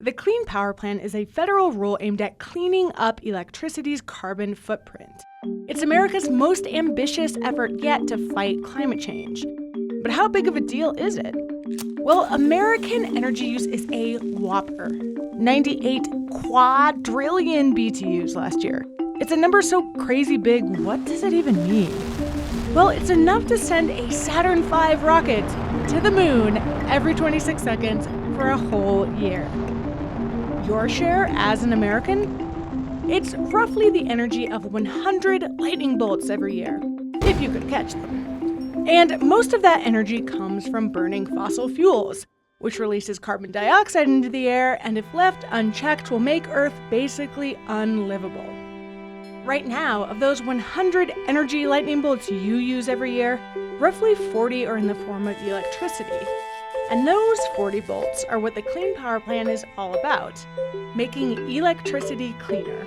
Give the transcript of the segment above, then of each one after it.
The Clean Power Plan is a federal rule aimed at cleaning up electricity's carbon footprint. It's America's most ambitious effort yet to fight climate change. But how big of a deal is it? Well, American energy use is a whopper. 98 quadrillion BTUs last year. It's a number so crazy big, what does it even mean? Well, it's enough to send a Saturn V rocket to the moon every 26 seconds for a whole year. Your share as an American? It's roughly the energy of 100 lightning bolts every year, if you could catch them. And most of that energy comes from burning fossil fuels, which releases carbon dioxide into the air and if left unchecked will make Earth basically unlivable. Right now, of those 100 energy lightning bolts you use every year, roughly 40 are in the form of electricity. And those 40 bolts are what the Clean Power Plan is all about, making electricity cleaner.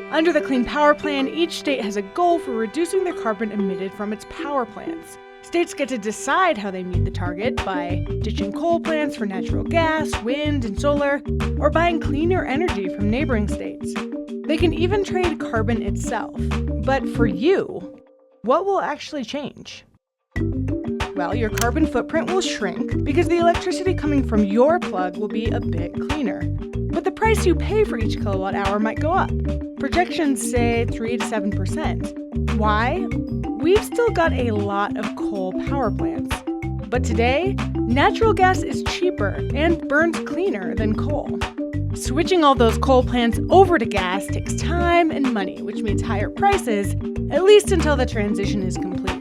Under the Clean Power Plan, each state has a goal for reducing the carbon emitted from its power plants. States get to decide how they meet the target by ditching coal plants for natural gas, wind, and solar, or buying cleaner energy from neighboring states. They can even trade carbon itself. But for you, what will actually change? Well, your carbon footprint will shrink because the electricity coming from your plug will be a bit cleaner. But the price you pay for each kilowatt hour might go up. Projections say 3 to 7%. Why? We've still got a lot of coal power plants. But today, natural gas is cheaper and burns cleaner than coal. Switching all those coal plants over to gas takes time and money, which means higher prices, at least until the transition is complete.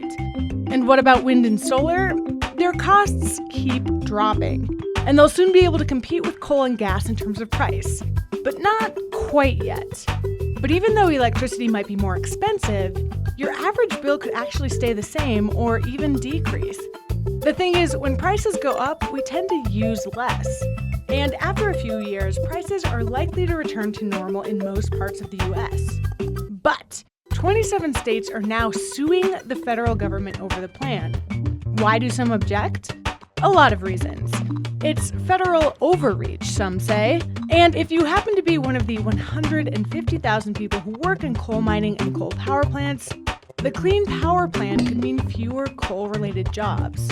And what about wind and solar? Their costs keep dropping, and they'll soon be able to compete with coal and gas in terms of price, but not quite yet. But even though electricity might be more expensive, your average bill could actually stay the same or even decrease. The thing is, when prices go up, we tend to use less. And after a few years, prices are likely to return to normal in most parts of the US. But 27 states are now suing the federal government over the plan. Why do some object? A lot of reasons. It's federal overreach, some say. And if you happen to be one of the 150,000 people who work in coal mining and coal power plants, the Clean Power Plan could mean fewer coal-related jobs.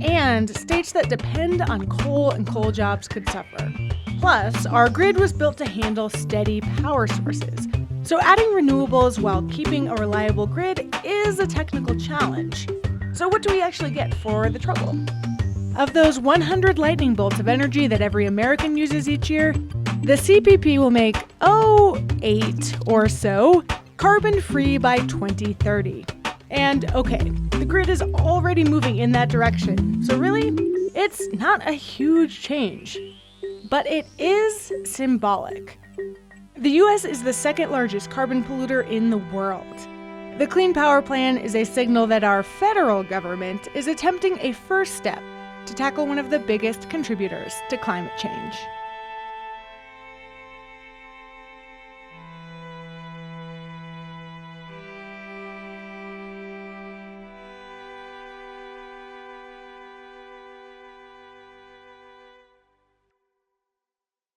And states that depend on coal and coal jobs could suffer. Plus, our grid was built to handle steady power sources. So adding renewables while keeping a reliable grid is a technical challenge. So what do we actually get for the trouble? Of those 100 lightning bolts of energy that every American uses each year, the CPP will make, 8 or so carbon-free by 2030. And okay, the grid is already moving in that direction, so really, it's not a huge change. But it is symbolic. The US is the second largest carbon polluter in the world. The Clean Power Plan is a signal that our federal government is attempting a first step to tackle one of the biggest contributors to climate change.